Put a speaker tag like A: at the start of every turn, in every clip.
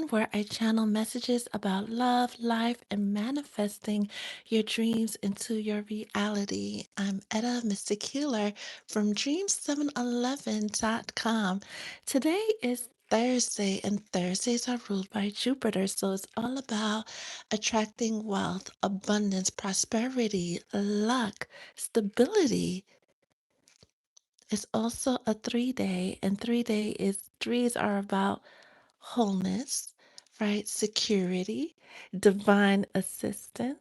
A: station where I channel messages about love, life, and manifesting your dreams into your reality. I'm Etta Mystic Healer from Dream711.com. Today is Thursday, and Thursdays are ruled by Jupiter, so it's all about attracting wealth, abundance, prosperity, luck, stability. It's also a 3 day, and 3 day is threes are about wholeness, right? Security, divine assistance,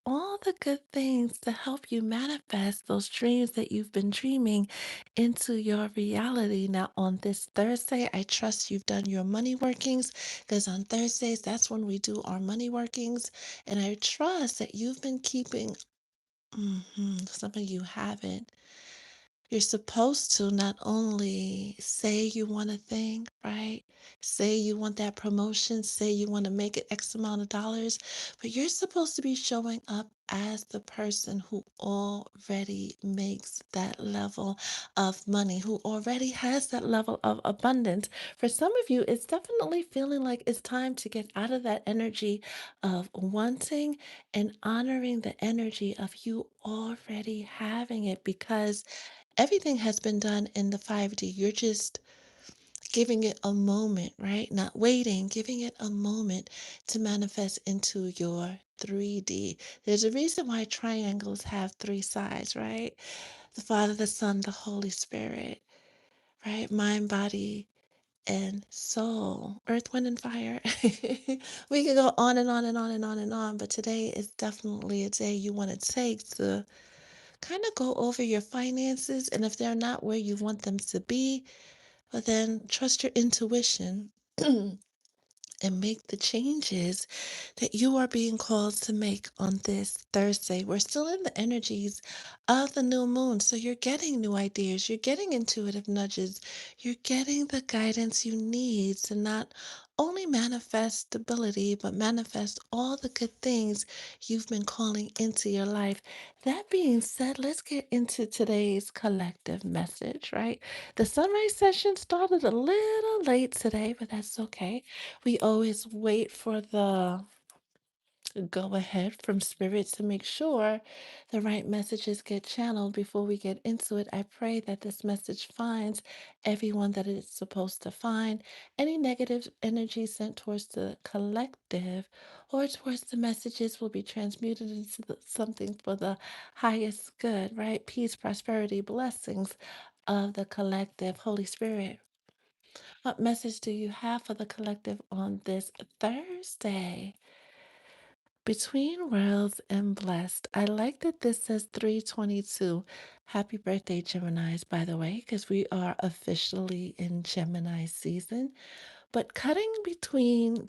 A: all the good things to help you manifest those dreams that you've been dreaming into your reality. Now, on this Thursday, I trust you've done your money workings because on Thursdays, that's when we do our money workings. And I trust that you've been keeping, some of you haven't. You're supposed to not only say you want a thing, right? Say you want that promotion, say you want to make it X amount of dollars, but you're supposed to be showing up as the person who already makes that level of money, who already has that level of abundance. For some of you, it's definitely feeling like it's time to get out of that energy of wanting and honoring the energy of you already having it because everything has been done in the 5D. You're just giving it a moment, right? Not waiting, giving it a moment to manifest into your 3D. There's a reason why triangles have three sides, right? The Father, the Son, the Holy Spirit, right? Mind, body, and soul, earth, wind, and fire. We could go on and on and on and on and on, but today is definitely a day you want to take to kind of go over your finances. And if they're not where you want them to be, well, then trust your intuition and make the changes that you are being called to make on this Thursday. We're still in the energies of the new moon. So you're getting new ideas, you're getting intuitive nudges, you're getting the guidance you need to not only manifest stability, but manifest all the good things you've been calling into your life. That being said, let's get into today's collective message, right? The sunrise session started a little late today, but that's okay. We always wait for the go ahead from spirit to make sure the right messages get channeled before we get into it. I pray that this message finds everyone that it's supposed to find. Any negative energy sent towards the collective or towards the messages will be transmuted into something for the highest good, right? Peace, prosperity, blessings of the collective. Holy Spirit, what message do you have for the collective on this Thursday? Between worlds and blessed. I like that this says 322. Happy birthday, Geminis, by the way, because we are officially in Gemini season. But cutting between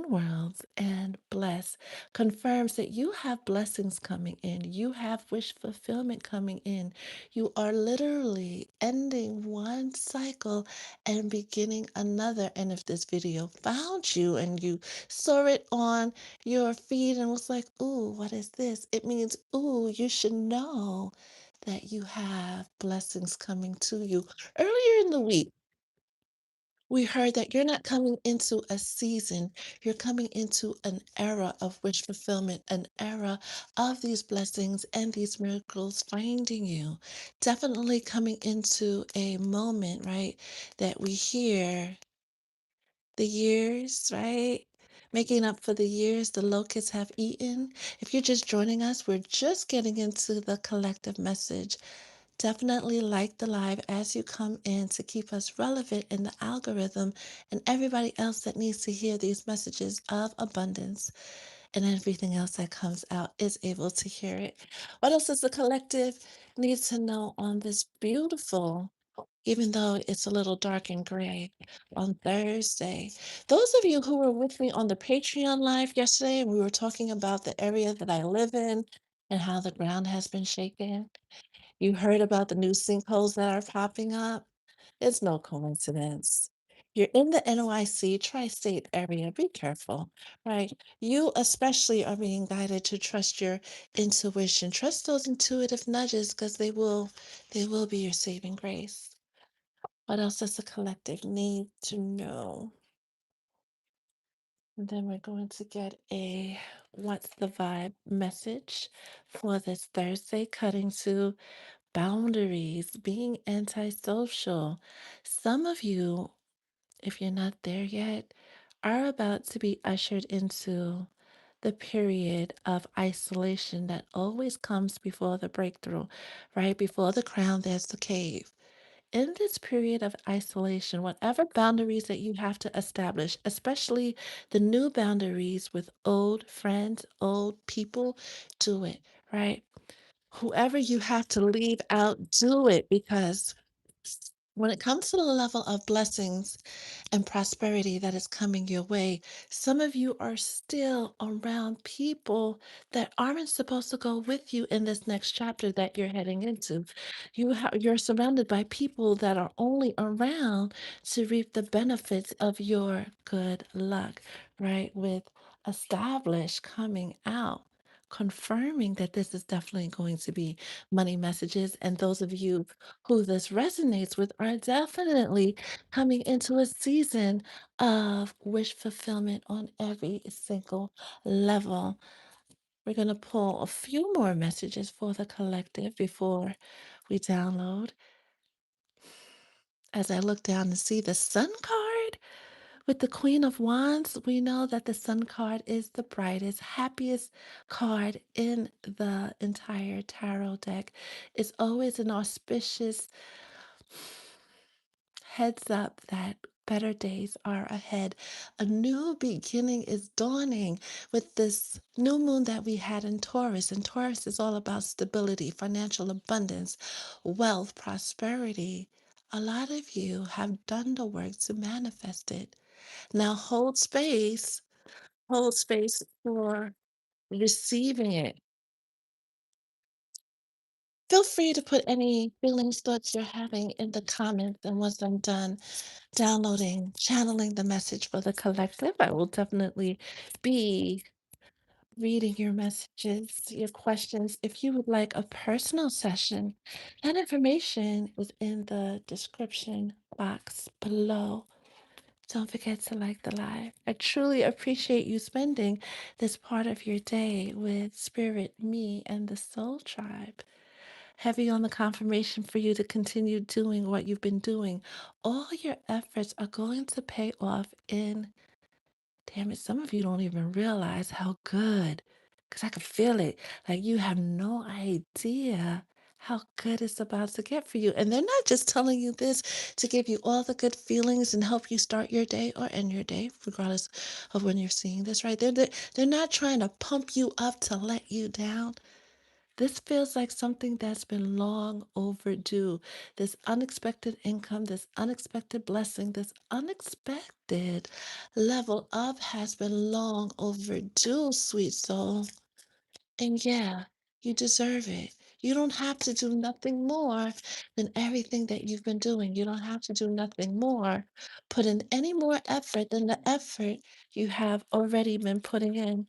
A: worlds and bless confirms that you have blessings coming in. You have wish fulfillment coming in. You are literally ending one cycle and beginning another. And if this video found you and you saw it on your feed and was like, ooh, what is this? It means, ooh, you should know that you have blessings coming to you. Earlier in the week, we heard that you're not coming into a season, you're coming into an era of wish fulfillment, an era of these blessings and these miracles finding you. Definitely coming into a moment, right, that we hear the years, right? Making up for the years the locusts have eaten. If you're just joining us, we're just getting into the collective message. Definitely like the live as you come in to keep us relevant in the algorithm and everybody else that needs to hear these messages of abundance and everything else that comes out is able to hear it. What else does the collective need to know on this beautiful, even though it's a little dark and gray on Thursday? Those of you who were with me on the Patreon live yesterday, and we were talking about the area that I live in and how the ground has been shaken. You heard about the new sinkholes that are popping up? It's no coincidence. You're in the NYC tri-state area. Be careful, right? You especially are being guided to trust your intuition. Trust those intuitive nudges because they will be your saving grace. What else does the collective need to know? And then we're going to get a what's the vibe message for this Thursday, cutting to boundaries, being antisocial. Some of you, if you're not there yet, are about to be ushered into the period of isolation that always comes before the breakthrough, right? Before the crown, there's the cave. In this period of isolation, whatever boundaries that you have to establish, especially the new boundaries with old friends, old people, do it, right? Whoever you have to leave out, do it because when it comes to the level of blessings and prosperity that is coming your way, some of you are still around people that aren't supposed to go with you in this next chapter that you're heading into. You're surrounded by people that are only around to reap the benefits of your good luck, right? With established coming out, confirming that this is definitely going to be money messages. And those of you who this resonates with are definitely coming into a season of wish fulfillment on every single level. We're going to pull a few more messages for the collective before we download. As I look down and see the Sun card with the Queen of Wands, we know that the Sun card is the brightest, happiest card in the entire tarot deck. It's always an auspicious heads up that better days are ahead. A new beginning is dawning with this new moon that we had in Taurus. And Taurus is all about stability, financial abundance, wealth, prosperity. A lot of you have done the work to manifest it. Now hold space for receiving it. Feel free to put any feelings, thoughts you're having in the comments. And once I'm done, downloading, channeling the message for the collective. I will definitely be reading your messages, your questions. If you would like a personal session, that information is in the description box below. Don't forget to like the live. I truly appreciate you spending this part of your day with Spirit, me, and the Soul Tribe. Heavy on the confirmation for you to continue doing what you've been doing. All your efforts are going to pay off in, damn it, some of you don't even realize how good, because I can feel it. Like you have no idea how good it's about to get for you. And they're not just telling you this to give you all the good feelings and help you start your day or end your day, regardless of when you're seeing this, right? They're not trying to pump you up to let you down. This feels like something that's been long overdue. This unexpected income, this unexpected blessing, this unexpected level up has been long overdue, sweet soul. And yeah, you deserve it. You don't have to do nothing more than everything that you've been doing. You don't have to do nothing more, put in any more effort than the effort you have already been putting in.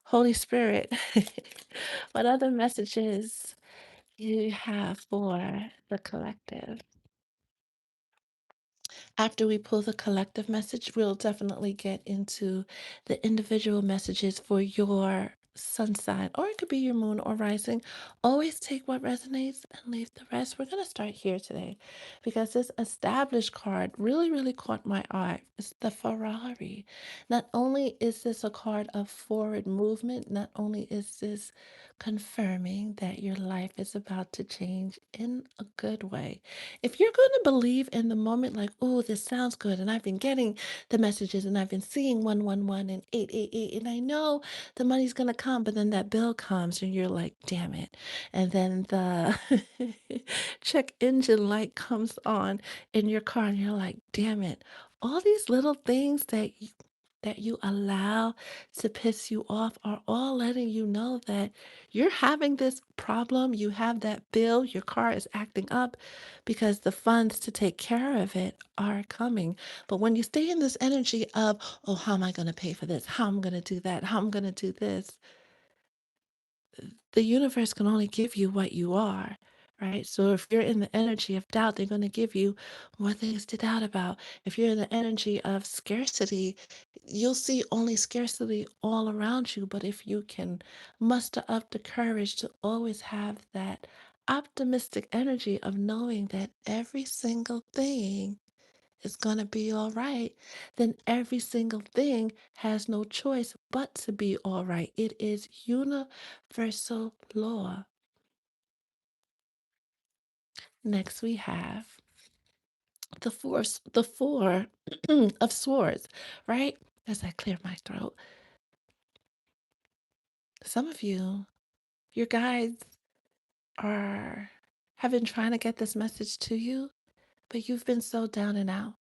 A: Holy Spirit, what other messages you have for the collective? After we pull the collective message, we'll definitely get into the individual messages for your sun sign, or it could be your moon or rising. Always take what resonates and leave the rest. We're going to start here today because this established card really, really caught my eye. It's the Ferrari. Not only is this a card of forward movement, not only is this confirming that your life is about to change in a good way. If you're going to believe in the moment, like, oh, this sounds good, and I've been getting the messages, and I've been seeing 111 and 888, and I know the money's going to come, but then that bill comes, and you're like, damn it. And then the check engine light comes on in your car, and you're like, damn it. All these little things that you allow to piss you off are all letting you know that you're having this problem. You have that bill, your car is acting up because the funds to take care of it are coming. But when you stay in this energy of, oh, how am I going to pay for this? How am I going to do that? How am I going to do this? The universe can only give you what you are. right? So if you're in the energy of doubt, they're going to give you more things to doubt about. If you're in the energy of scarcity, you'll see only scarcity all around you. But if you can muster up the courage to always have that optimistic energy of knowing that every single thing is going to be all right, then every single thing has no choice but to be all right. It is universal law. Next, we have the four of swords, right? As I clear my throat, some of you, your guides are have been trying to get this message to you, but you've been so down and out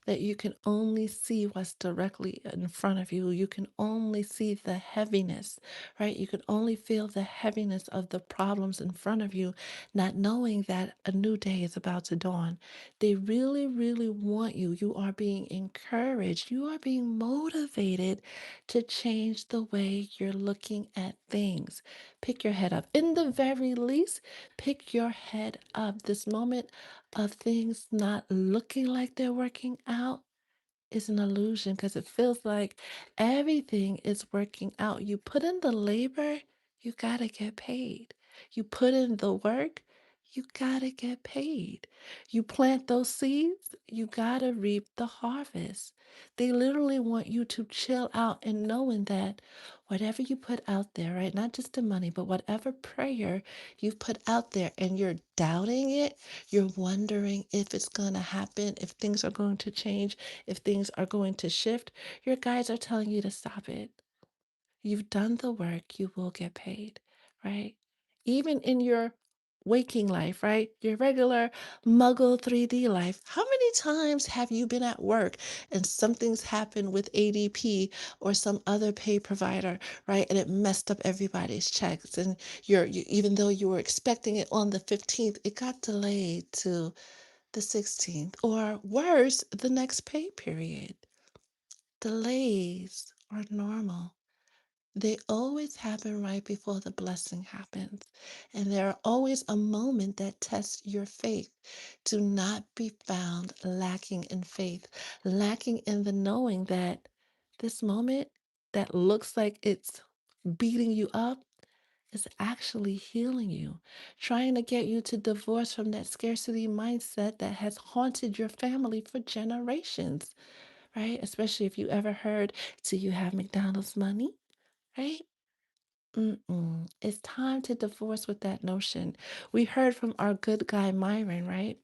A: that you can only see what's directly in front of you. You can only see the heaviness, right? You can only feel the heaviness of the problems in front of you, not knowing that a new day is about to dawn. They really, really want you. You are being encouraged. You are being motivated to change the way you're looking at things. Pick your head up. In the very least, pick your head up. This moment of things not looking like they're working out is an illusion because it feels like everything is working out. You put in the labor, you got to get paid. You put in the work, you got to get paid. You plant those seeds, you got to reap the harvest. They literally want you to chill out and knowing that whatever you put out there, right? Not just the money, but whatever prayer you've put out there and you're doubting it, you're wondering if it's going to happen, if things are going to change, if things are going to shift, your guides are telling you to stop it. You've done the work, you will get paid, right? Even in your waking life, right? Your regular muggle 3D life. How many times have you been at work and something's happened with ADP or some other pay provider, right? And it messed up everybody's checks. And even though you were expecting it on the 15th, it got delayed to the 16th, or worse, the next pay period. Delays are normal. They always happen right before the blessing happens. And there are always a moment that tests your faith. Do not be found lacking in faith, lacking in the knowing that this moment that looks like it's beating you up is actually healing you, trying to get you to divorce from that scarcity mindset that has haunted your family for generations, right? Especially if you ever heard, do you have McDonald's money, right? Mm-mm. It's time to divorce with that notion. We heard from our good guy Myron, right?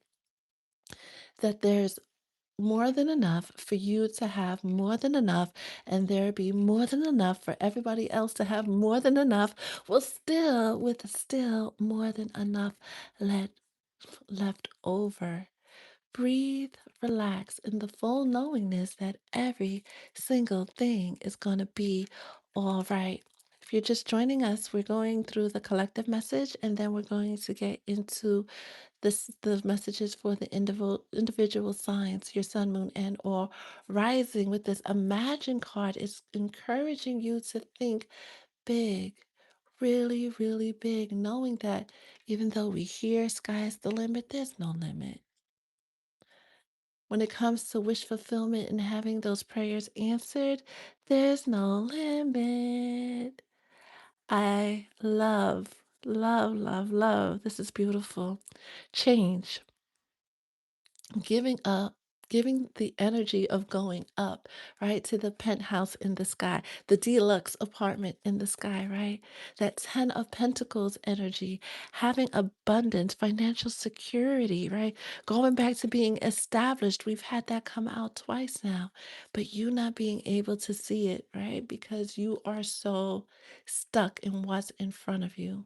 A: That there's more than enough for you to have more than enough, and there be more than enough for everybody else to have more than enough, well, still, with still more than enough let, left over. Breathe, relax, in the full knowingness that every single thing is going to be all right. If you're just joining us, we're going through the collective message and then we're going to get into the messages for the individual signs, your sun, moon, and or rising with this imagine card is encouraging you to think big, really, really big, knowing that even though we hear sky's the limit, there's no limit. When it comes to wish fulfillment and having those prayers answered, there's no limit. I love, love, love, love. This is beautiful. Change. Giving up, giving the energy of going up, right, to the penthouse in the sky, the deluxe apartment in the sky, right? That 10 of Pentacles energy, having abundance, financial security, right? Going back to being established. We've had that come out twice now, but you not being able to see it, right? Because you are so stuck in what's in front of you.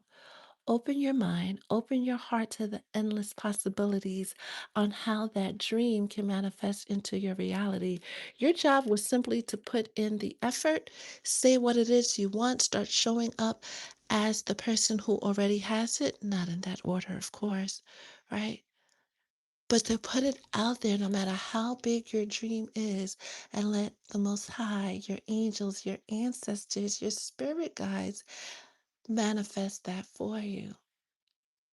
A: Open your mind, open your heart to the endless possibilities on how that dream can manifest into your reality. Your job was simply to put in the effort, say what it is you want, start showing up as the person who already has it, not in that order, of course, right? But to put it out there, no matter how big your dream is, and let the Most High, your angels, your ancestors, your spirit guides manifest that for you.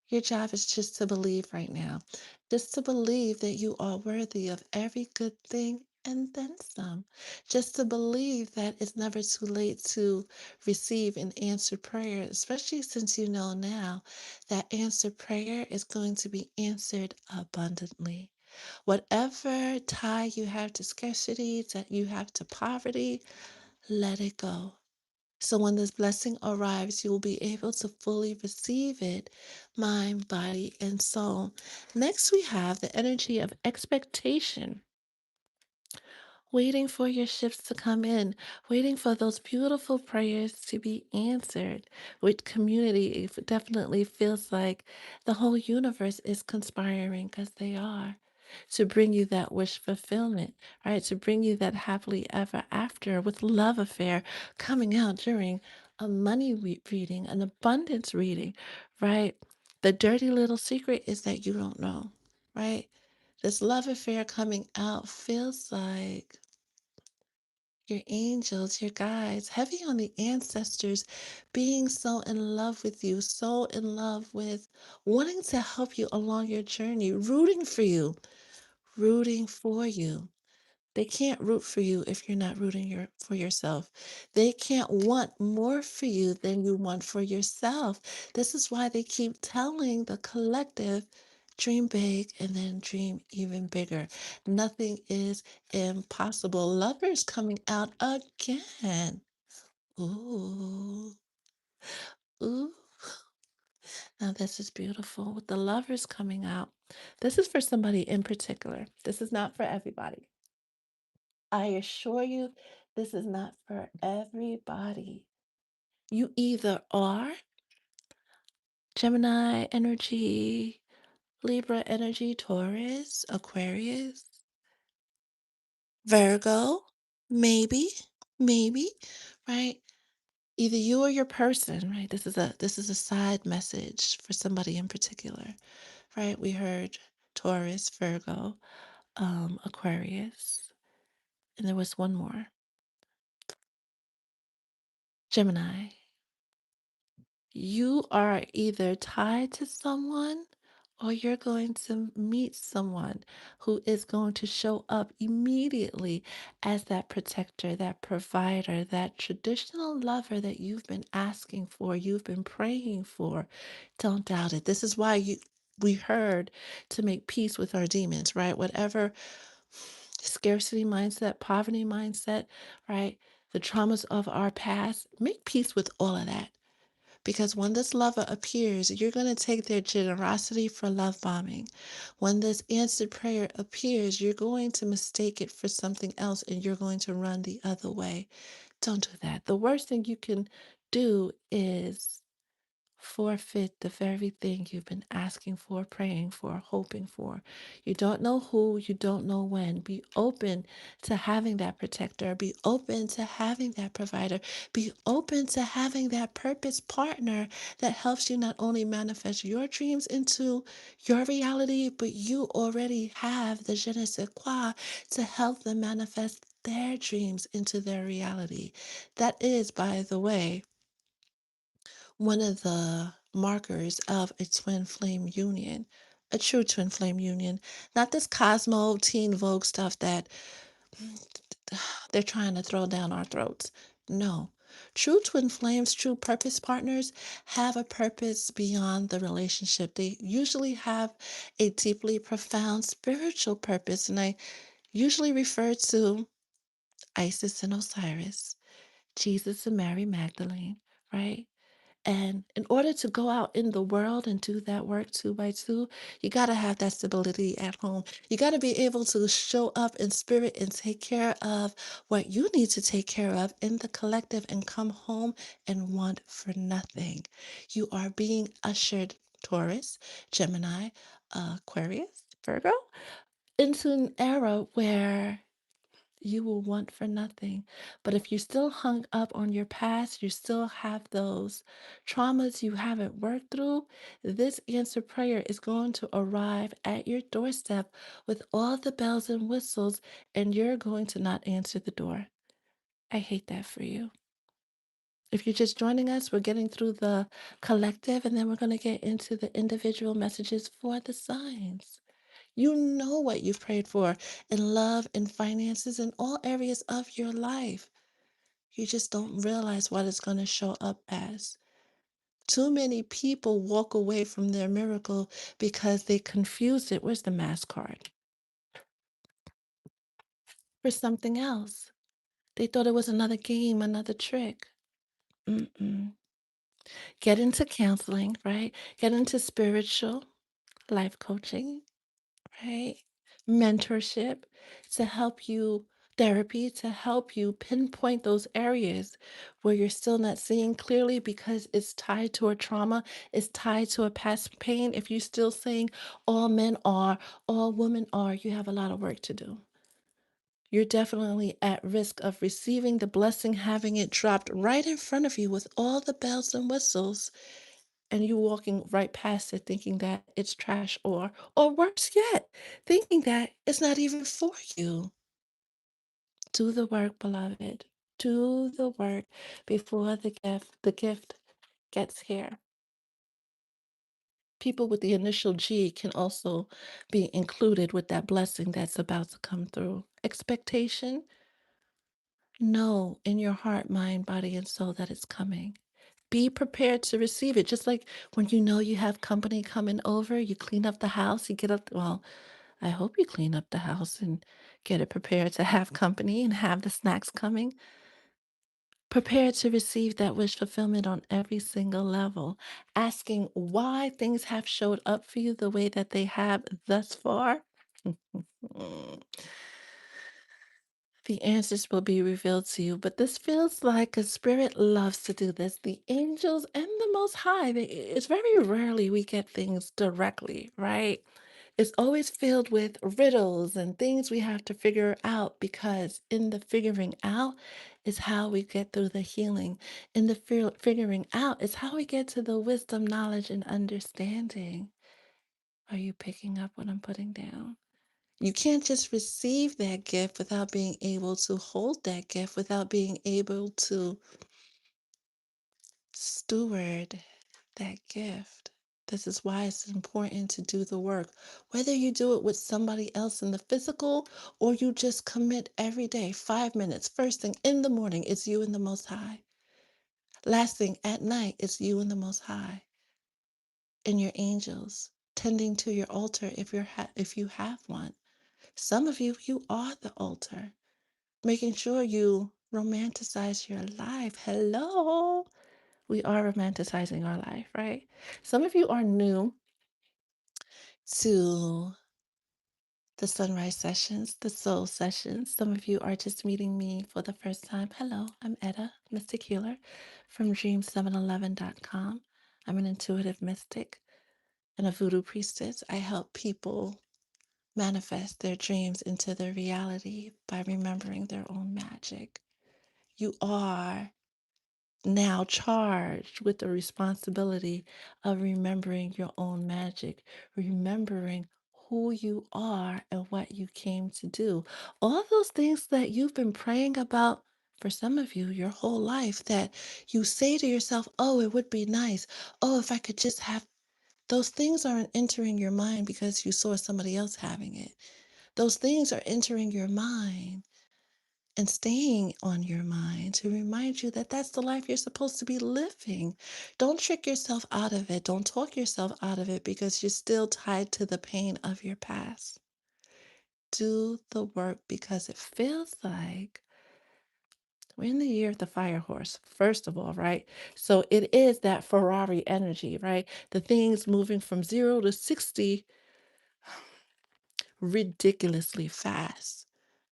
A: Your job is just to believe right now, just to believe that you are worthy of every good thing and then some. Just to believe that it's never too late to receive an answered prayer, especially since you know now that answered prayer is going to be answered abundantly. Whatever tie you have to scarcity, that you have to poverty, let it go. So when this blessing arrives, you will be able to fully receive it, mind, body, and soul. Next, we have the energy of expectation, waiting for your shifts to come in, waiting for those beautiful prayers to be answered. With community, it definitely feels like the whole universe is conspiring because they are to bring you that wish fulfillment, right? To bring you that happily ever after with love affair coming out during a money reading, an abundance reading, right? The dirty little secret is that you don't know, right? This love affair coming out feels like your angels, your guides, heavy on the ancestors being so in love with you, so in love with wanting to help you along your journey, rooting for you, rooting for you. They can't root for you if you're not rooting for yourself. They can't want more for you than you want for yourself. This is why they keep telling the collective dream big and then dream even bigger. Nothing is impossible. Lovers coming out again. Ooh, ooh. Now this is beautiful with the lovers coming out. This is for somebody in particular. This is not for everybody. I assure you, this is not for everybody. You either are Gemini energy, Libra energy, Taurus, Aquarius, Virgo, maybe, maybe, right? Either you or your person, right? This is a side message for somebody in particular, right? We heard Taurus, Virgo, Aquarius, and there was one more, Gemini. You are either tied to someone or you're going to meet someone who is going to show up immediately as that protector, that provider, that traditional lover that you've been asking for, you've been praying for. Don't doubt it. This is why we heard to make peace with our demons, right? Whatever scarcity mindset, poverty mindset, right? The traumas of our past, make peace with all of that because when this lover appears, you're going to take their generosity for love bombing. When this answered prayer appears, you're going to mistake it for something else and you're going to run the other way. Don't do that. The worst thing you can do is forfeit the very thing you've been asking for, praying for, hoping for. You don't know who, you don't know when. Be open to having that protector, be open to having that provider, be open to having that purpose partner that helps you not only manifest your dreams into your reality, but you already have the je ne sais quoi to help them manifest their dreams into their reality. That is, by the way, one of the markers of a twin flame union, a true twin flame union, not this Cosmo teen Vogue stuff that they're trying to throw down our throats. No. True twin flames, true purpose partners have a purpose beyond the relationship. They usually have a deeply profound spiritual purpose, and I usually refer to Isis and Osiris, Jesus and Mary Magdalene, right? And in order to go out in the world and do that work two by two, you got to have that stability at home. You got to be able to show up in spirit and take care of what you need to take care of in the collective and come home and want for nothing. You are being ushered, Taurus, Gemini, Aquarius, Virgo, into an era where you will want for nothing. But if you're still hung up on your past, you still have those traumas you haven't worked through, this answer prayer is going to arrive at your doorstep with all the bells and whistles, and you're going to not answer the door. I hate that for you. If you're just joining us, we're getting through the collective and then we're going to get into the individual messages for the signs. You know what you've prayed for in love and finances in all areas of your life. You just don't realize what it's going to show up as. Too many people walk away from their miracle because they confused it. Where's the mass card? For something else. They thought it was another game, another trick. Mm-mm. Get into counseling, right? Get into spiritual life coaching, right? Mentorship to help you, therapy to help you pinpoint those areas where you're still not seeing clearly because it's tied to a trauma, it's tied to a past pain. If you're still saying all men are, all women are, you have a lot of work to do. You're definitely at risk of receiving the blessing, having it dropped right in front of you with all the bells and whistles, and you walking right past it thinking that it's trash or worse yet, thinking that it's not even for you. Do the work, beloved. Do the work before the gift gets here. People with the initial G can also be included with that blessing that's about to come through. Expectation, know in your heart, mind, body, and soul that it's coming. Be prepared to receive it. Just like when you know you have company coming over, you clean up the house, you get up. Well, I hope you clean up the house and get it prepared to have company and have the snacks coming. Prepared to receive that wish fulfillment on every single level. Asking why things have showed up for you the way that they have thus far. The answers will be revealed to you, but this feels like a spirit loves to do this. The angels and the Most High, it's very rarely we get things directly, right? It's always filled with riddles and things we have to figure out because in the figuring out is how we get through the healing. In the figuring out is how we get to the wisdom, knowledge, and understanding. Are you picking up what I'm putting down? You can't just receive that gift without being able to hold that gift, without being able to steward that gift. This is why it's important to do the work. Whether you do it with somebody else in the physical or you just commit every day, 5 minutes, first thing in the morning, it's you and the Most High. Last thing at night, it's you and the Most High and your angels tending to your altar if you have one. Some of you, you are the altar. Making sure you romanticize your life. Hello. We are romanticizing our life, right? Some of you are new to the sunrise sessions, the soul sessions. Some of you are just meeting me for the first time. Hello, I'm Etta, Mystic Healer from dream711.com. I'm an intuitive mystic and a voodoo priestess. I help people manifest their dreams into their reality by remembering their own magic. You are now charged with the responsibility of remembering your own magic, remembering who you are and what you came to do. All those things that you've been praying about for some of you your whole life that you say to yourself, oh, it would be nice. Oh, if I could just have those things aren't entering your mind because you saw somebody else having it. Those things are entering your mind and staying on your mind to remind you that that's the life you're supposed to be living. Don't trick yourself out of it. Don't talk yourself out of it because you're still tied to the pain of your past. Do the work because it feels like we're in the year of the fire horse, first of all, right? So it is that Ferrari energy, right? The things moving from 0 to 60 ridiculously fast,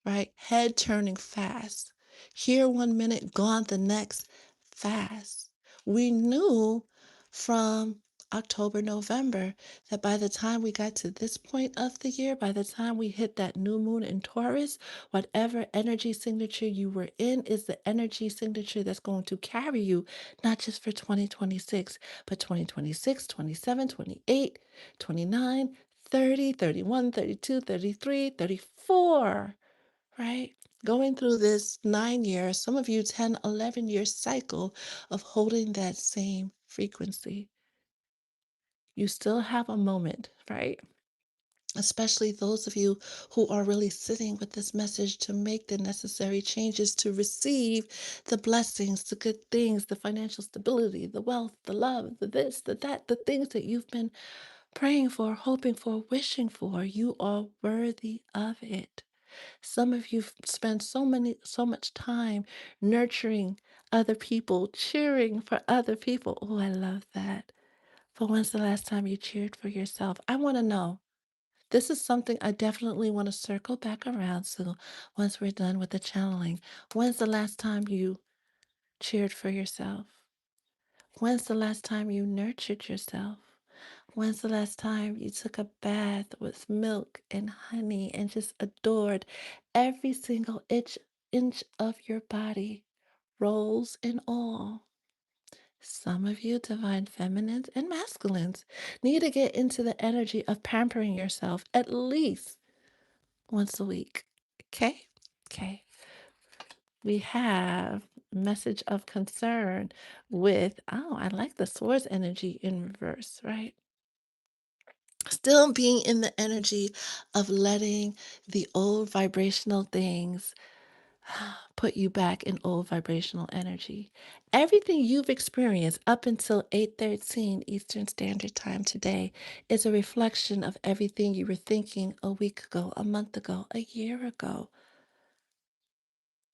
A: right? Head turning fast. Here 1 minute, gone the next, fast. We knew from October, November that by the time we got to this point of the year, by the time we hit that new moon in Taurus, whatever energy signature you were in is the energy signature that's going to carry you, not just for 2026, but 2026, 27, 28, 29, 30, 31, 32, 33, 34, right? going through this 9 years, some of you 10, 11 year cycle of holding that same frequency. You still have a moment, right? Especially those of you who are really sitting with this message to make the necessary changes to receive the blessings, the good things, the financial stability, the wealth, the love, the this, the that, the things that you've been praying for, hoping for, wishing for. You are worthy of it. Some of you spend so much time nurturing other people, cheering for other people. Oh, I love that. But when's the last time you cheered for yourself? I want to know. This is something I definitely want to circle back around to once we're done with the channeling. When's the last time you cheered for yourself? When's the last time you nurtured yourself? When's the last time you took a bath with milk and honey and just adored every single inch of your body, rolls and all? Some of you divine feminines and masculines need to get into the energy of pampering yourself at least once a week. Okay? Okay. We have message of concern with, oh, I like the swords energy in reverse, right? Still being in the energy of letting the old vibrational things put you back in old vibrational energy. Everything you've experienced up until 8:13 Eastern Standard Time today is a reflection of everything you were thinking a week ago, a month ago, a year ago.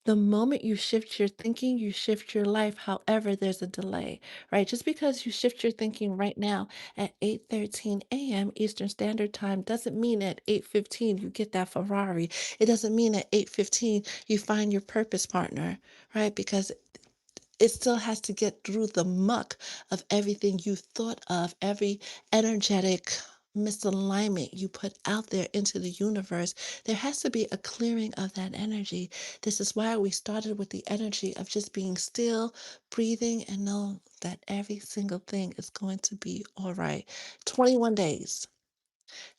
A: The moment you shift your thinking, you shift your life. However, there's a delay, right? Just because you shift your thinking right now at 8:13 a.m. Eastern Standard Time doesn't mean at 8:15 you get that Ferrari. It doesn't mean at 8:15 you find your purpose partner, right? Because it still has to get through the muck of everything you thought of, every energetic misalignment you put out there into the universe. There has to be a clearing of that energy. This is why we started with the energy of just being still, breathing, and know that every single thing is going to be all right. 21 days.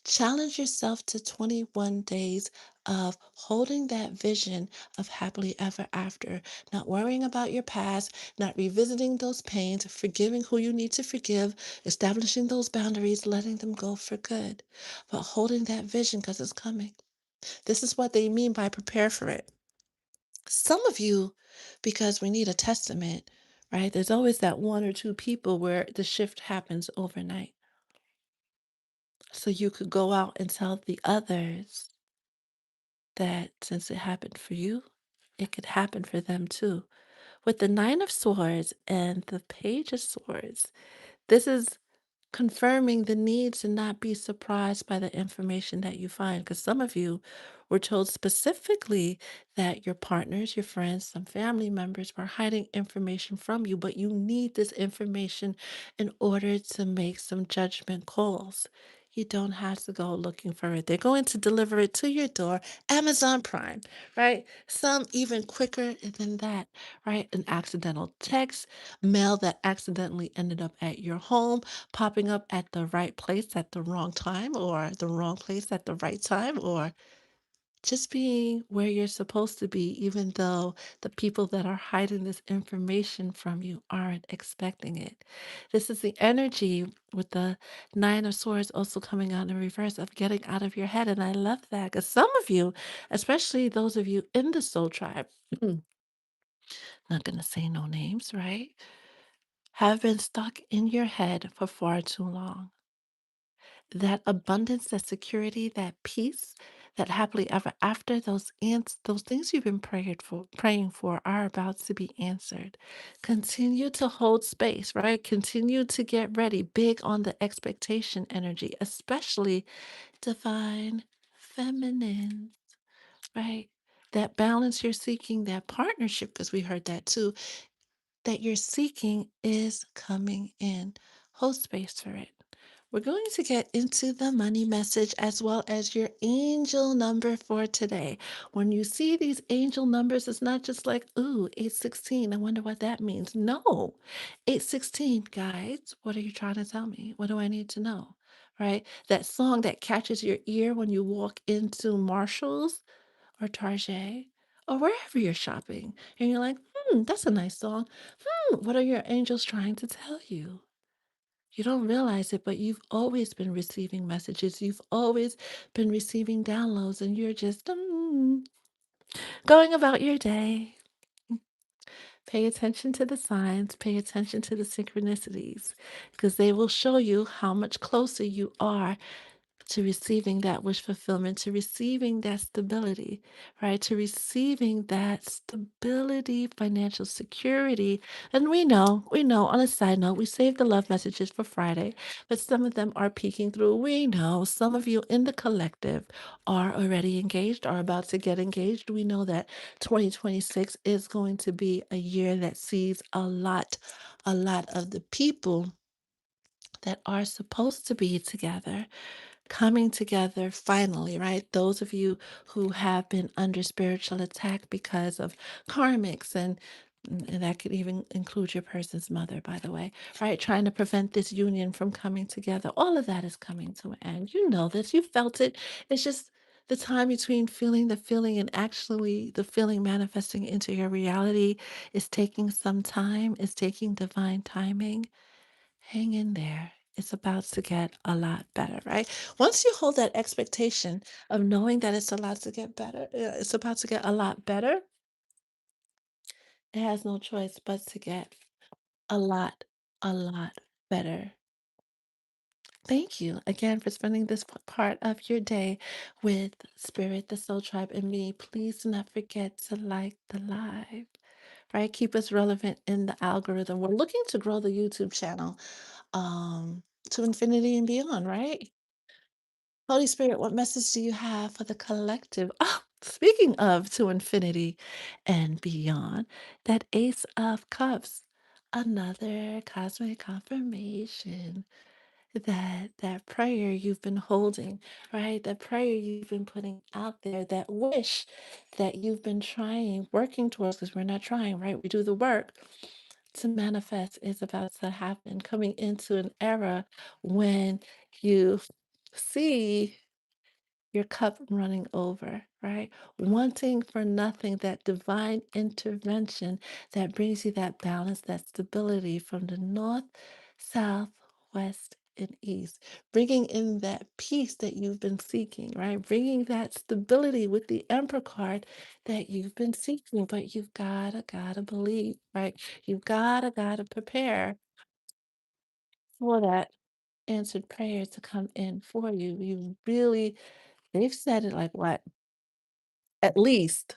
A: Challenge yourself to 21 days of holding that vision of happily ever after, not worrying about your past, not revisiting those pains, forgiving who you need to forgive, establishing those boundaries, letting them go for good, but holding that vision because it's coming. This is what they mean by prepare for it. Some of you, because we need a testament, right? There's always that one or two people where the shift happens overnight. So you could go out and tell the others that since it happened for you, it could happen for them too. With the Nine of Swords and the Page of Swords, this is confirming the need to not be surprised by the information that you find. Because some of you were told specifically that your partners, your friends, some family members were hiding information from you, but you need this information in order to make some judgment calls. You don't have to go looking for it. They're going to deliver it to your door, Amazon Prime, right? Some even quicker than that, right? An accidental text, mail that accidentally ended up at your home, popping up at the right place at the wrong time, or the wrong place at the right time, or just being where you're supposed to be, even though the people that are hiding this information from you aren't expecting it. This is the energy with the Nine of Swords also coming out in reverse of getting out of your head. And I love that because some of you, especially those of you in the soul tribe, not going to say no names, right? Have been stuck in your head for far too long. That abundance, that security, that peace, that happily ever after, those things you've been praying for are about to be answered. Continue to hold space, right? Continue to get ready, big on the expectation energy, especially divine feminine, right? That balance you're seeking, that partnership, because we heard that too, that you're seeking is coming in. Hold space for it. We're going to get into the money message as well as your angel number for today. When you see these angel numbers, it's not just like, ooh, 816. I wonder what that means. No, 816, guys, what are you trying to tell me? What do I need to know? Right? That song that catches your ear when you walk into Marshall's or Target or wherever you're shopping, and you're like, that's a nice song. What are your angels trying to tell you? You don't realize it, but you've always been receiving messages. You've always been receiving downloads, and you're just going about your day. Pay attention to the signs, pay attention to the synchronicities, because they will show you how much closer you are to receiving that wish fulfillment, to receiving that stability, right? To receiving that stability, financial security. And we know, on a side note, we saved the love messages for Friday, but some of them are peeking through. We know some of you in the collective are already engaged, are about to get engaged. We know that 2026 is going to be a year that sees a lot of the people that are supposed to be together coming together finally, right? Those of you who have been under spiritual attack because of karmics and that could even include your person's mother, by the way, right? Trying to prevent this union from coming together. All of that is coming to an end. You know this, you felt it. It's just the time between feeling the feeling and actually the feeling manifesting into your reality is taking some time, is taking divine timing. Hang in there. It's about to get a lot better, right? Once you hold that expectation of knowing that it's a lot to get better, it's about to get a lot better, it has no choice but to get a lot, a lot better. Thank you again for spending this part of your day with Spirit, the Soul Tribe, and me. Please do not forget to like the live, right? Keep us relevant in the algorithm. We're looking to grow the YouTube channel to infinity and beyond, right? Holy Spirit, what message do you have for the collective? Oh, speaking of to infinity and beyond, that Ace of Cups, another cosmic confirmation that that prayer you've been holding, right? That prayer you've been putting out there, that wish that you've been trying, working towards, because we're not trying, right? We do the work to manifest is about to happen, coming into an era when you see your cup running over, right? Wanting for nothing, that divine intervention that brings you that balance, that stability from the north, south, west, and east, bringing in that peace that you've been seeking, right? Bringing that stability with the Emperor card that you've been seeking, but you've gotta believe, right? You've gotta prepare for that answered prayer to come in for you. You really, they've said it like what? At least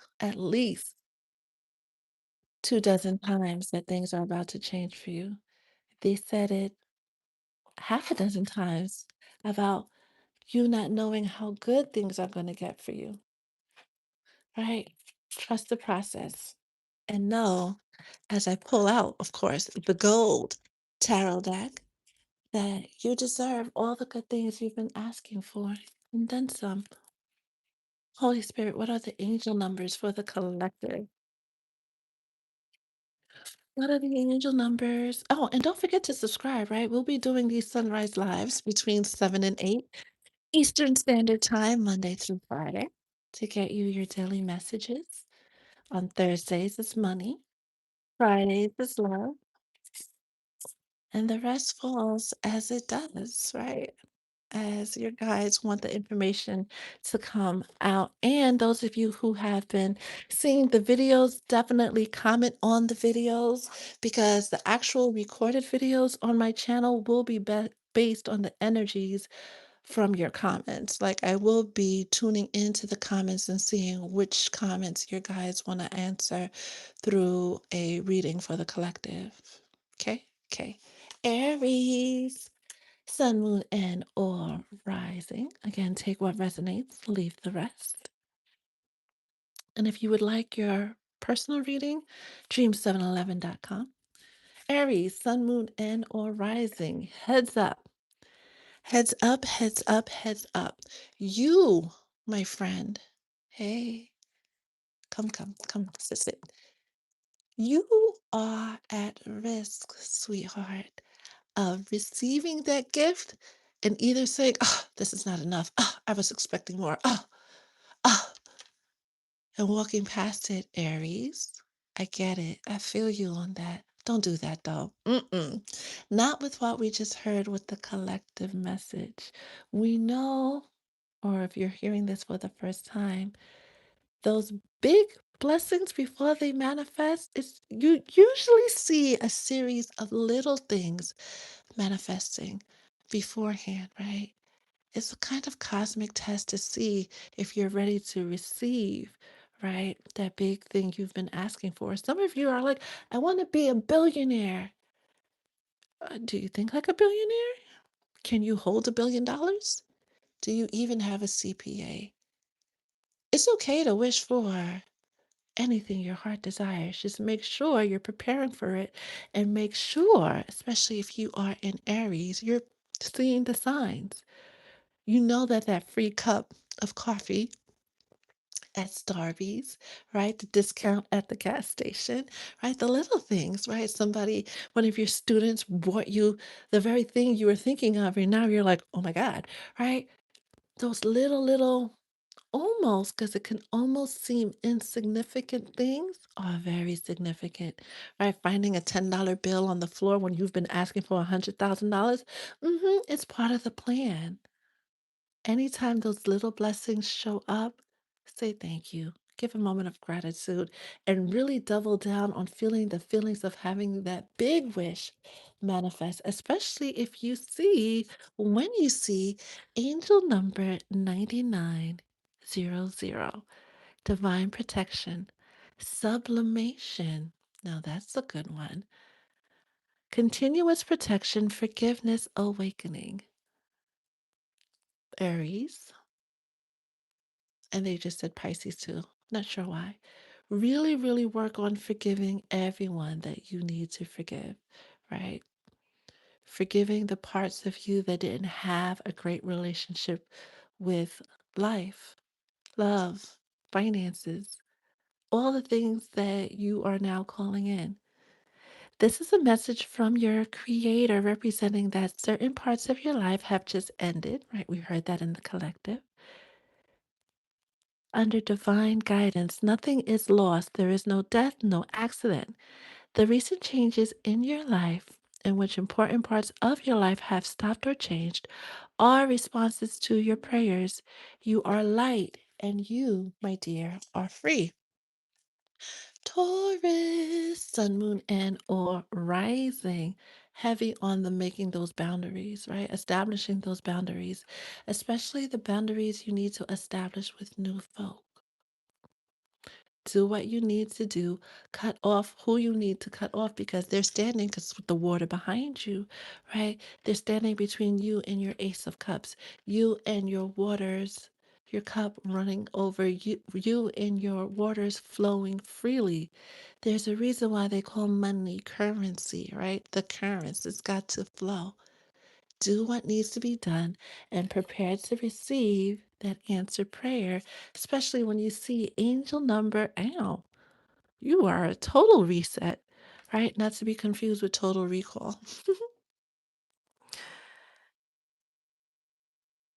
A: 2 dozen times that things are about to change for you. They said it half a dozen times about you not knowing how good things are gonna get for you, right? Trust the process and know, as I pull out, of course, the gold tarot deck, that you deserve all the good things you've been asking for and then some. Holy Spirit, what are the angel numbers for the collective? What are the angel numbers? Oh, and don't forget to subscribe, right? We'll be doing these sunrise lives between 7 and 8 Eastern Standard Time, Monday through Friday, to get you your daily messages. On Thursdays, it's money. Fridays, it's love. And the rest falls as it does, right? As your guides want the information to come out. And those of you who have been seeing the videos, definitely comment on the videos because the actual recorded videos on my channel will be based on the energies from your comments. Like I will be tuning into the comments and seeing which comments your guys want to answer through a reading for the collective. Okay? Okay. Aries. Sun, moon, and or rising. Again, take what resonates, leave the rest. And if you would like your personal reading, dream711.com. Aries, sun, moon, and or rising. Heads up. Heads up, heads up, heads up. You, my friend. Hey, come, sit. You are at risk, sweetheart, of receiving that gift and either saying, oh, this is not enough. Oh, I was expecting more. Oh, oh, and walking past it, Aries. I get it. I feel you on that. Don't do that though. Mm-mm. Not with what we just heard with the collective message. We know, or if you're hearing this for the first time, those big blessings before they manifest, it's you usually see a series of little things manifesting beforehand, right? It's a kind of cosmic test to see if you're ready to receive, right? That big thing you've been asking for. Some of you are like, I want to be a billionaire. Do you think like a billionaire? Can you hold $1 billion? Do you even have a CPA? It's okay to wish for anything your heart desires. Just make sure you're preparing for it and make sure, especially if you are in Aries, you're seeing the signs. You know that that free cup of coffee at Starbucks, right? The discount at the gas station, right? The little things, right? Somebody, one of your students bought you the very thing you were thinking of, and now you're like, oh my God, right? Those little, almost, because it can almost seem insignificant things are very significant, right? Finding a $10 bill on the floor when you've been asking for $100,000, it's part of the plan. Anytime those little blessings show up, say thank you. Give a moment of gratitude and really double down on feeling the feelings of having that big wish manifest, especially if you see, when you see angel number 9900, divine protection, sublimation. Now that's a good one. Continuous protection, forgiveness, awakening. Aries. And they just said Pisces too. Not sure why. Really, really work on forgiving everyone that you need to forgive, right? Forgiving the parts of you that didn't have a great relationship with life, love, finances, all the things that you are now calling in. This is a message from your creator representing that certain parts of your life have just ended, right? We heard that in the collective. Under divine guidance, nothing is lost. There is no death, no accident. The recent changes in your life, in which important parts of your life have stopped or changed, are responses to your prayers. You are light, and you, my dear, are free. Taurus, sun, moon, and or rising. Heavy on the making those boundaries, right? Establishing those boundaries, especially the boundaries you need to establish with new folk. Do what you need to do, cut off who you need to cut off because they're standing because with the water behind you, right? They're standing between you and your Ace of Cups, you and your waters, your cup running over you and your waters flowing freely. There's a reason why they call money currency, right? The currents, it's got to flow. Do what needs to be done and prepare to receive that answered prayer, especially when you see angel number, ow, you are a total reset, right? Not to be confused with total recall.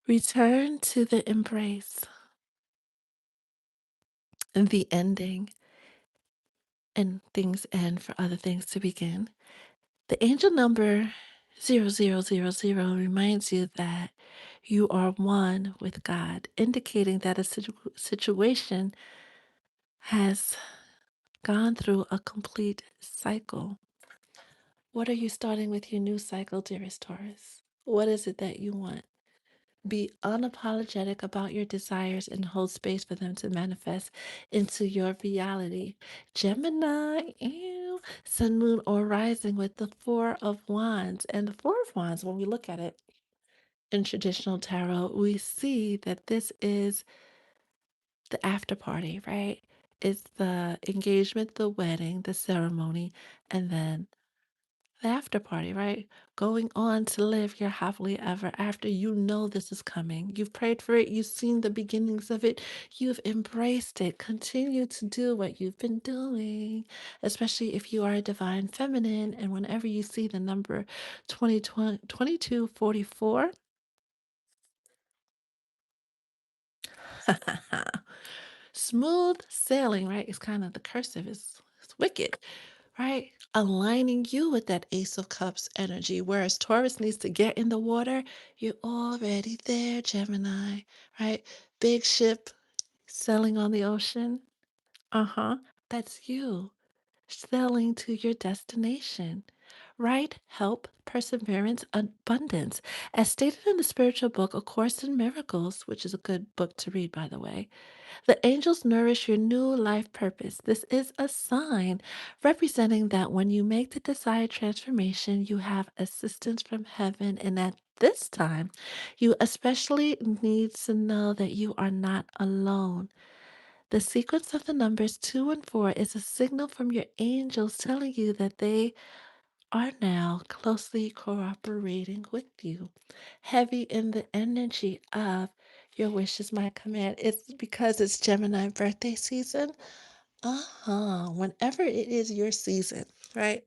A: Return to the embrace and the ending, and things end for other things to begin. The angel number 0000 reminds you that you are one with God, indicating that a situation has gone through a complete cycle. What are you starting with your new cycle, dearest Taurus? What is it that you want? Be unapologetic about your desires and hold space for them to manifest into your reality. Gemini, ew, sun, moon, or rising with the Four of Wands. And the Four of Wands, when we look at it in traditional tarot, we see that this is the after party, right? It's the engagement, the wedding, the ceremony, and then the after party, right? Going on to live your happily ever after. You know this is coming. You've prayed for it. You've seen the beginnings of it. You've embraced it. Continue to do what you've been doing, especially if you are a divine feminine. And whenever you see the number 2244, Smooth sailing, right? Is kind of the cursive, it's wicked, right? Aligning you with that Ace of Cups energy, whereas Taurus needs to get in the water, you're already there, Gemini, right? Big ship sailing on the ocean. Uh-huh. That's you sailing to your destination. Right? Help, perseverance, abundance. As stated in the spiritual book, A Course in Miracles, which is a good book to read, by the way, the angels nourish your new life purpose. This is a sign representing that when you make the desired transformation, you have assistance from heaven. And at this time, you especially need to know that you are not alone. The sequence of the numbers 2 and 4 is a signal from your angels telling you that they are now closely cooperating with you. Heavy in the energy of your wish is my command. It's because it's Gemini birthday season. Whenever it is your season, right?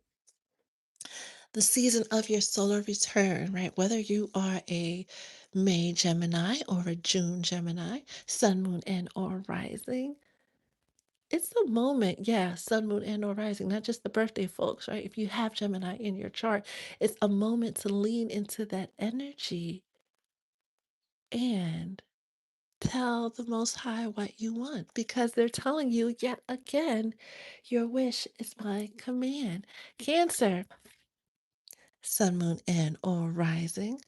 A: The season of your solar return, right? Whether you are a May Gemini or a June Gemini, sun, moon, and or rising, it's the moment, yeah, sun, moon, and or rising, not just the birthday folks, right? If you have Gemini in your chart, it's a moment to lean into that energy and tell the Most High what you want because they're telling you yet again, your wish is my command. Cancer, sun, moon, and or rising.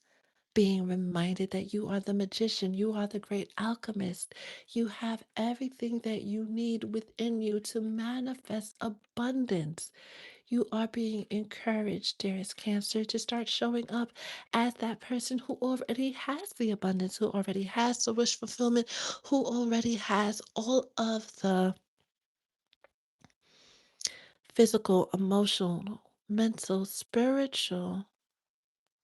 A: Being reminded that you are the magician, you are the great alchemist. You have everything that you need within you to manifest abundance. You are being encouraged, dearest Cancer, to start showing up as that person who already has the abundance, who already has the wish fulfillment, who already has all of the physical, emotional, mental, spiritual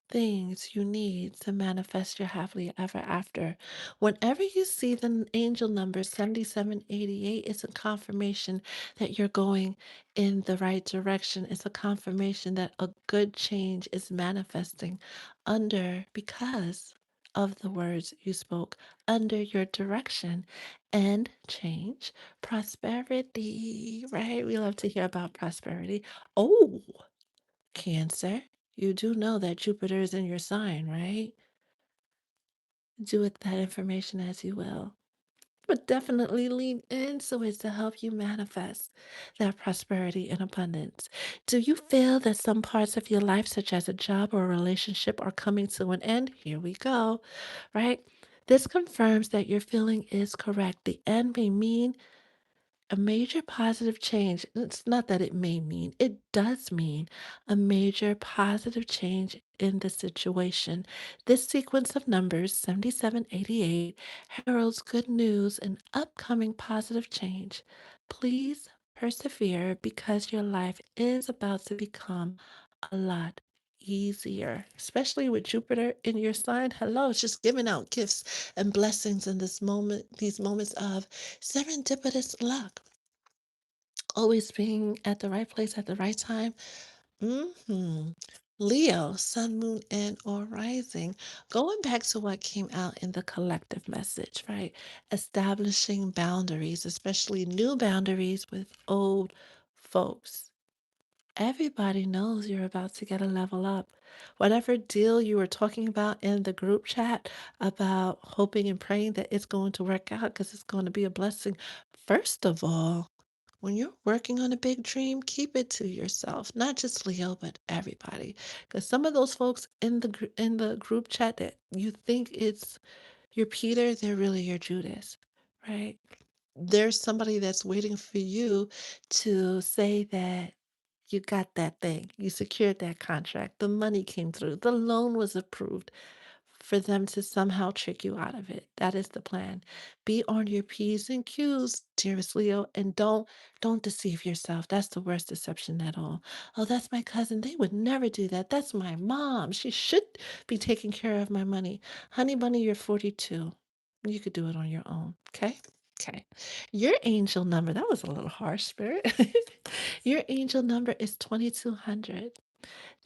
A: things you need to manifest your happily ever after. Whenever you see the angel number 7788, it's a confirmation that you're going in the right direction. It's a confirmation that a good change is manifesting under because of the words you spoke under your direction and change prosperity, right? We love to hear about prosperity. Oh, Cancer, you do know that Jupiter is in your sign, right? Do with that information as you will. But definitely lean in so as to help you manifest that prosperity and abundance. Do you feel that some parts of your life, such as a job or a relationship, are coming to an end? Here we go, right? This confirms that your feeling is correct. The end may mean a major positive change. It's not that it may mean, it does mean a major positive change in the situation. This sequence of numbers, 7788, heralds good news and upcoming positive change. Please persevere because your life is about to become a lot easier, especially with Jupiter in your sign. Hello, it's just giving out gifts and blessings in this moment, these moments of serendipitous luck, always being at the right place at the right time. Leo, sun, moon, and or rising. Going back to what came out in the collective message, right? Establishing boundaries, especially new boundaries with old folks. Everybody knows you're about to get a level up. Whatever deal you were talking about in the group chat about hoping and praying that it's going to work out because it's going to be a blessing. First of all, when you're working on a big dream, keep it to yourself, not just Leo, but everybody. Because some of those folks in the in the group chat that you think it's your Peter, they're really your Judas, right? There's somebody that's waiting for you to say that you got that thing. You secured that contract. The money came through. The loan was approved for them to somehow trick you out of it. That is the plan. Be on your P's and Q's, dearest Leo, and don't deceive yourself. That's the worst deception at all. Oh, that's my cousin. They would never do that. That's my mom. She should be taking care of my money. Honey bunny, you're 42. You could do it on your own. Okay? Okay. Your angel number, that was a little harsh, spirit. Your angel number is 2200.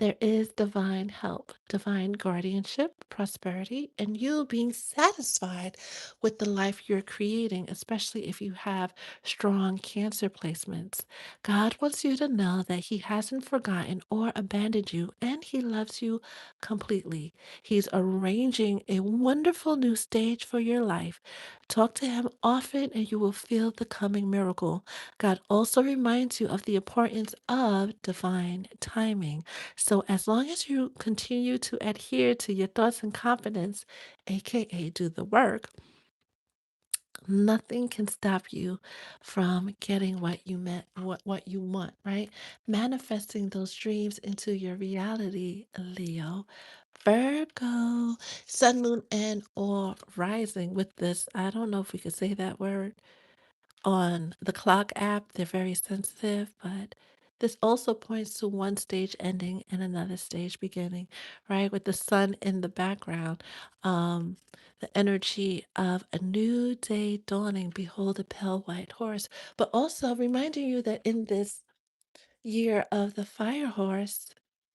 A: There is divine help, divine guardianship, prosperity, and you being satisfied with the life you're creating, especially if you have strong cancer placements. God wants you to know that He hasn't forgotten or abandoned you, and He loves you completely. He's arranging a wonderful new stage for your life. Talk to Him often, and you will feel the coming miracle. God also reminds you of the importance of divine timing. So, as long as you continue to adhere to your thoughts and confidence, aka do the work, nothing can stop you from getting what you meant, what you want, right? Manifesting those dreams into your reality, Leo. Virgo, sun, moon, and or rising with this. I don't know if we could say that word on the clock app. They're very sensitive, but this also points to one stage ending and another stage beginning, right? With the sun in the background, the energy of a new day dawning. Behold, a pale white horse, but also reminding you that in this year of the fire horse,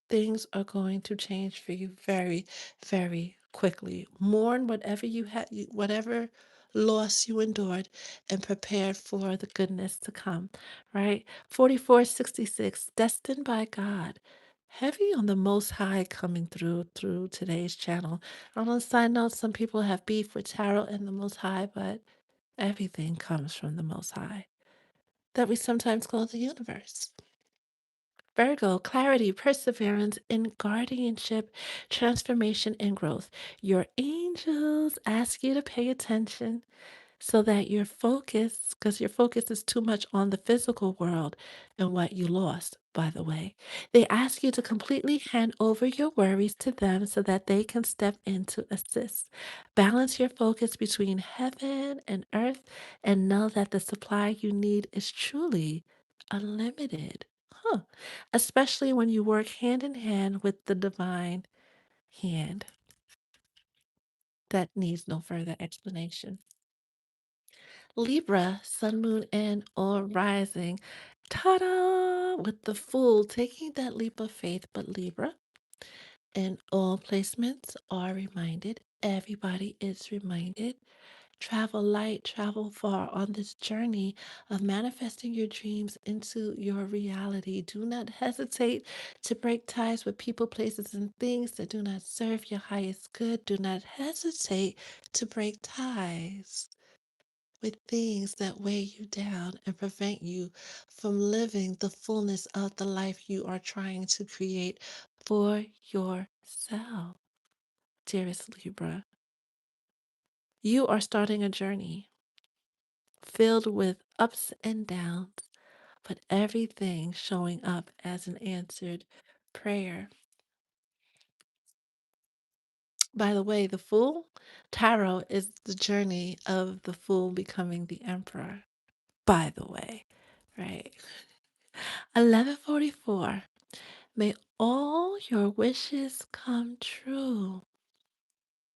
A: things are going to change for you very, very quickly. Mourn whatever you had, whatever loss you endured, and prepare for the goodness to come. Right? 4466, destined by God. Heavy on the Most High coming through today's channel. On a side note, some people have beef with Tarot and the Most High, but everything comes from the Most High that we sometimes call the universe. Virgo, clarity, perseverance in guardianship, transformation, and growth. Your angels ask you to pay attention so that your focus, because your focus is too much on the physical world and what you lost, by the way. They ask you to completely hand over your worries to them so that they can step in to assist. Balance your focus between heaven and earth and know that the supply you need is truly unlimited. Huh. Especially when you work hand in hand with the divine hand that needs no further explanation. Libra, sun, moon, and or rising. Ta-da! With the Fool taking that leap of faith, but Libra and all placements are reminded. Everybody is reminded. Travel light, travel far on this journey of manifesting your dreams into your reality. Do not hesitate to break ties with people, places, and things that do not serve your highest good. Do not hesitate to break ties with things that weigh you down and prevent you from living the fullness of the life you are trying to create for yourself. Dearest Libra, you are starting a journey filled with ups and downs, but everything showing up as an answered prayer. By the way, the Fool Tarot is the journey of the Fool becoming the Emperor. By the way, right? 1144. May all your wishes come true.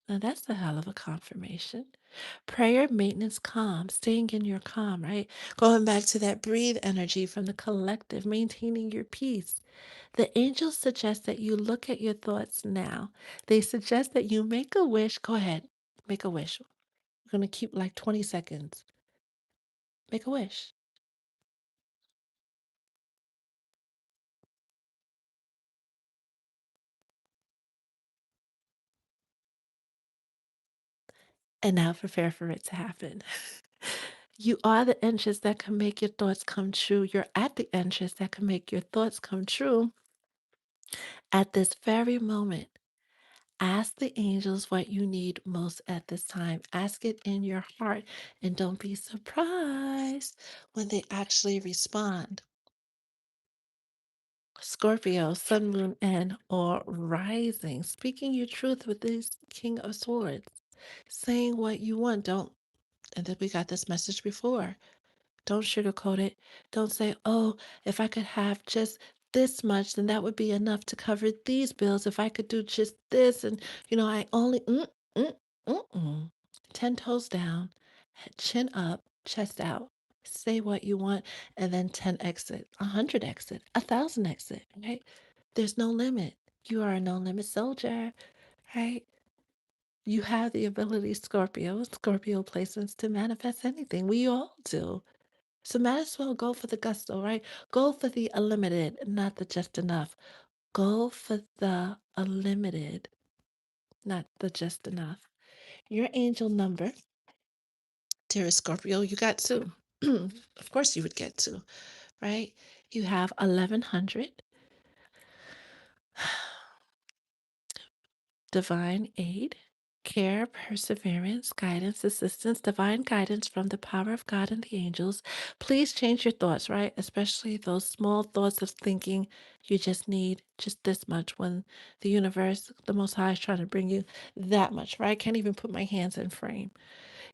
A: Now that's a hell of a confirmation. Prayer, maintenance, calm, staying in your calm, right? Going back to that breathe energy from the collective, maintaining your peace. The angels suggest that you look at your thoughts now. They suggest that you make a wish. Go ahead, make a wish. We're going to keep like 20 seconds. Make a wish. And now prepare for it to happen. You are the engines that can make your thoughts come true. You're at the engines that can make your thoughts come true at this very moment. Ask the angels what you need most at this time. Ask it in your heart and don't be surprised when they actually respond. Scorpio, sun, moon, and or rising. Speaking your truth with this King of Swords. Saying what you want. Don't, and then we got this message before. Don't sugarcoat it. Don't say, oh, if I could have just this much, then that would be enough to cover these bills. If I could do just this, and I only, mm, mm. 10 toes down, chin up, chest out. Say what you want, and then 10 exit, 100 exit, 1,000 exit, right? There's no limit. You are a no limit soldier, right? You have the ability, Scorpio placements to manifest anything. We all do. So might as well go for the gusto, right? Go for the unlimited, not the just enough. Go for the unlimited, not the just enough. Your angel number, dearest Scorpio, you got two. Of course, you would get two, right? You have 1100, divine aid, care, perseverance, guidance, assistance, divine guidance from the power of God and the angels. Please change your thoughts, right? Especially those small thoughts of thinking you just need just this much when the universe, the Most High, is trying to bring you that much, right? I can't even put my hands in frame.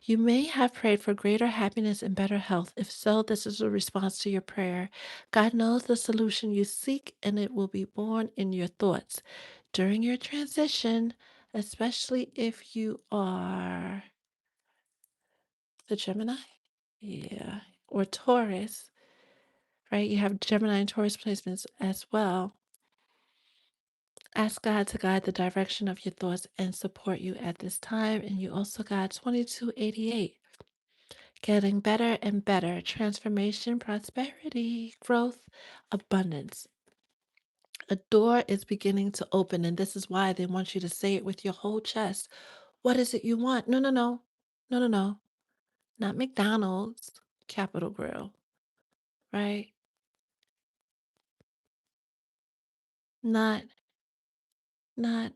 A: You may have prayed for greater happiness and better health. If so, this is a response to your prayer. God knows the solution you seek, and it will be born in your thoughts. During your transition, especially if you are the Gemini, yeah, or Taurus, right? You have Gemini and Taurus placements as well. Ask God to guide the direction of your thoughts and support you at this time. And you also got 2288. Getting better and better. Transformation, prosperity, growth, abundance. A door is beginning to open, and this is why they want you to say it with your whole chest. What is it you want? No, no, no. No, no, no. Not McDonald's, Capital Grill, right? Not, not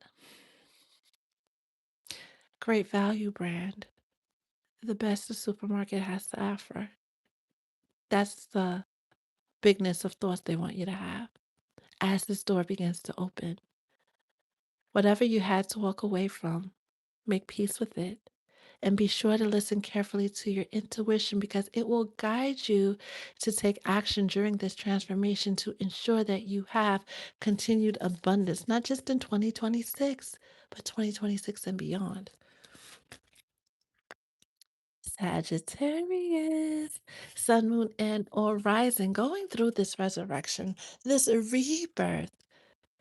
A: great value brand. The best the supermarket has to offer. That's the bigness of thoughts they want you to have as this door begins to open. Whatever you had to walk away from, make peace with it. And be sure to listen carefully to your intuition because it will guide you to take action during this transformation to ensure that you have continued abundance, not just in 2026, but 2026 and beyond. Sagittarius, sun, moon, and or rising, going through this resurrection, this rebirth.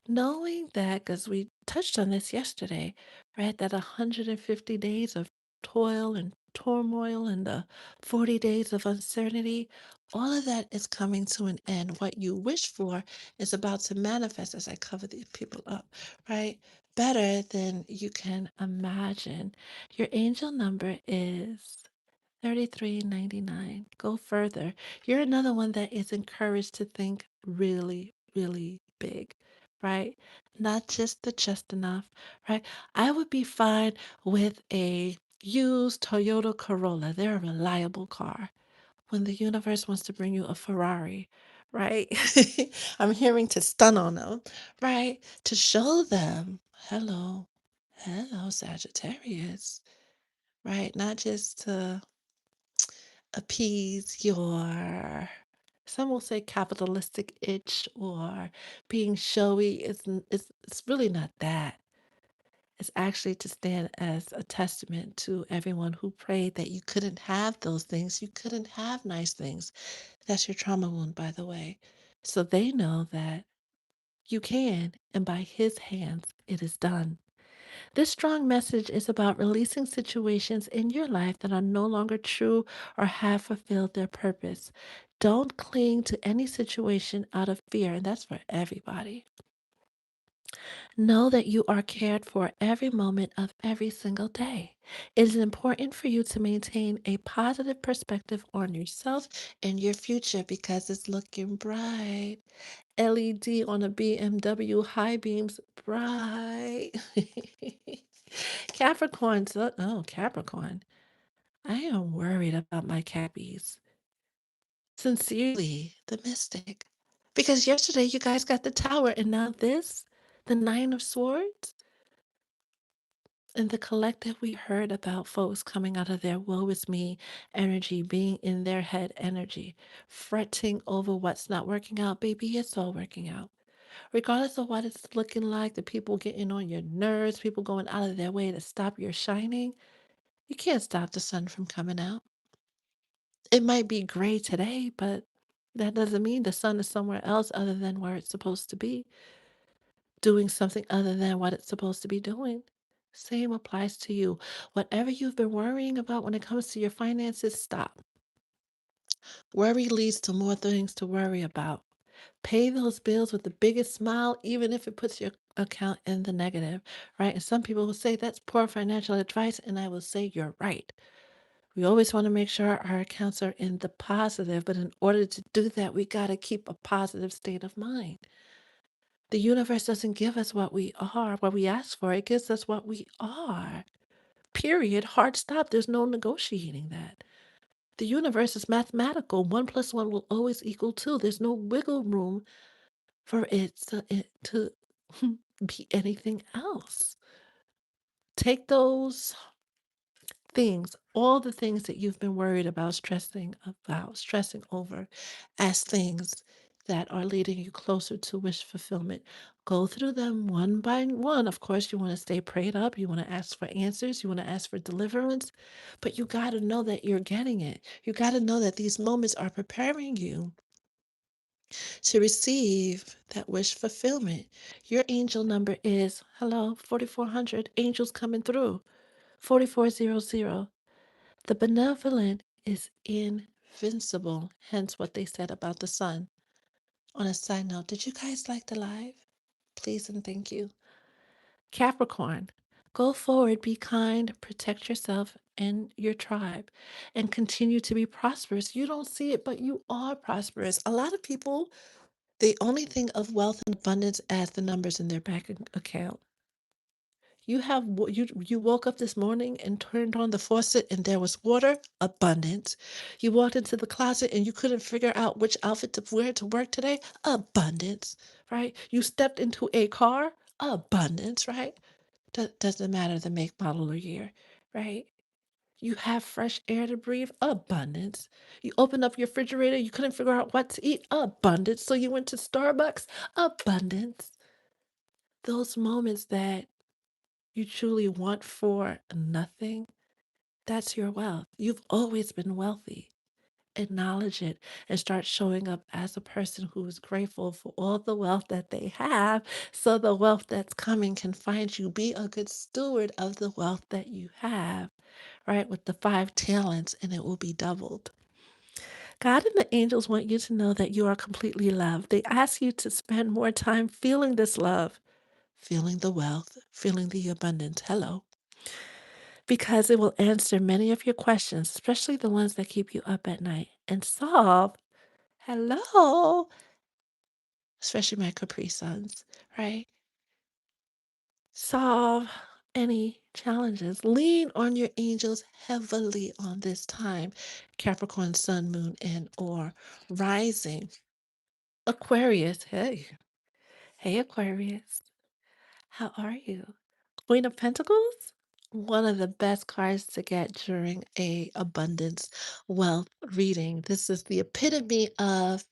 A: Knowing that, because we touched on this yesterday, right? That 150 days of toil and turmoil and the 40 days of uncertainty, all of that is coming to an end. What you wish for is about to manifest as I cover these people up, right? Better than you can imagine. Your angel number is 3399. Go further. You're another one that is encouraged to think really, really big, right? Not just the just enough, right? I would be fine with a used Toyota Corolla. They're a reliable car. When the universe wants to bring you a Ferrari, right? I'm hearing to stun on them, right? To show them, hello, hello, Sagittarius, right? Not just to appease your, some will say, capitalistic itch or being showy. It's really not that. It's actually to stand as a testament to everyone who prayed that you couldn't have those things. You couldn't have nice things. That's your trauma wound, by the way. So they know that you can, and by his hands, it is done. This strong message is about releasing situations in your life that are no longer true or have fulfilled their purpose. Don't cling to any situation out of fear, and that's for everybody. Know that you are cared for every moment of every single day. It is important for you to maintain a positive perspective on yourself and your future because it's looking bright. LED on a BMW high beams bright. Capricorn, so, oh, Capricorn. I am worried about my Cappies. Sincerely, the mystic. Because yesterday you guys got the tower and now this, the Nine of Swords. In the collective, we heard about folks coming out of their woe is me energy, being in their head energy, fretting over what's not working out. Baby, it's all working out. Regardless of what it's looking like, the people getting on your nerves, people going out of their way to stop your shining, you can't stop the sun from coming out. It might be gray today, but that doesn't mean the sun is somewhere else other than where it's supposed to be. doing something other than what it's supposed to be doing. Same applies to you. Whatever you've been worrying about when it comes to your finances, stop. Worry leads to more things to worry about. Pay those bills with the biggest smile, even if it puts your account in the negative, right? And some people will say that's poor financial advice, and I will say you're right. We always want to make sure our accounts are in the positive, but in order to do that, we got to keep a positive state of mind. The universe doesn't give us what we are, what we ask for. It gives us what we are. Period. Hard stop. There's no negotiating that. The universe is mathematical. One plus one will always equal two. There's no wiggle room for it to be anything else. Take those things, all the things that you've been worried about, stressing over, as things that are leading you closer to wish fulfillment. Go through them one by one. Of course, you want to stay prayed up. You want to ask for answers. You want to ask for deliverance. But you got to know that you're getting it. You got to know that these moments are preparing you to receive that wish fulfillment. Your angel number is, hello, 4400. Angels coming through. 4400. The benevolent is invincible, hence what they said about the sun. On a side note, did you guys like the live? Please and thank you. Capricorn, go forward, be kind, protect yourself and your tribe, and continue to be prosperous. You don't see it, but you are prosperous. A lot of people, they only think of wealth and abundance as the numbers in their bank account. You woke up this morning and turned on the faucet and there was water, abundance. You walked into the closet and you couldn't figure out which outfit to wear to work today, abundance, right? You stepped into a car, abundance, right? Doesn't matter the make, model, or year, right? You have fresh air to breathe, abundance. You opened up your refrigerator, you couldn't figure out what to eat, abundance. So you went to Starbucks, abundance. Those moments that you truly want for nothing, that's your wealth. You've always been wealthy. Acknowledge it and start showing up as a person who is grateful for all the wealth that they have so the wealth that's coming can find you. Be a good steward of the wealth that you have, right? With the 5 talents, and it will be doubled. God and the angels want you to know that you are completely loved. They ask you to spend more time feeling this love, feeling the wealth, feeling the abundance. Hello. Because it will answer many of your questions, especially the ones that keep you up at night, and solve, hello, especially my Capri Suns, right? Solve any challenges. Lean on your angels heavily on this time. Capricorn, Sun, Moon, and or rising. Aquarius, hey. Hey, Aquarius. How are you? Queen of Pentacles? One of the best cards to get during a abundance wealth reading. This is the epitome of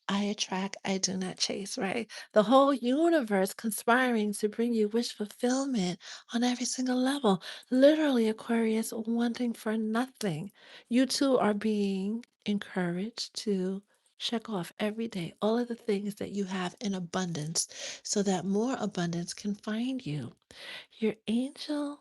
A: I attract, I do not chase, right? The whole universe conspiring to bring you wish fulfillment on every single level. Literally, Aquarius wanting for nothing. You too are being encouraged to check off every day all of the things that you have in abundance so that more abundance can find you. Your angel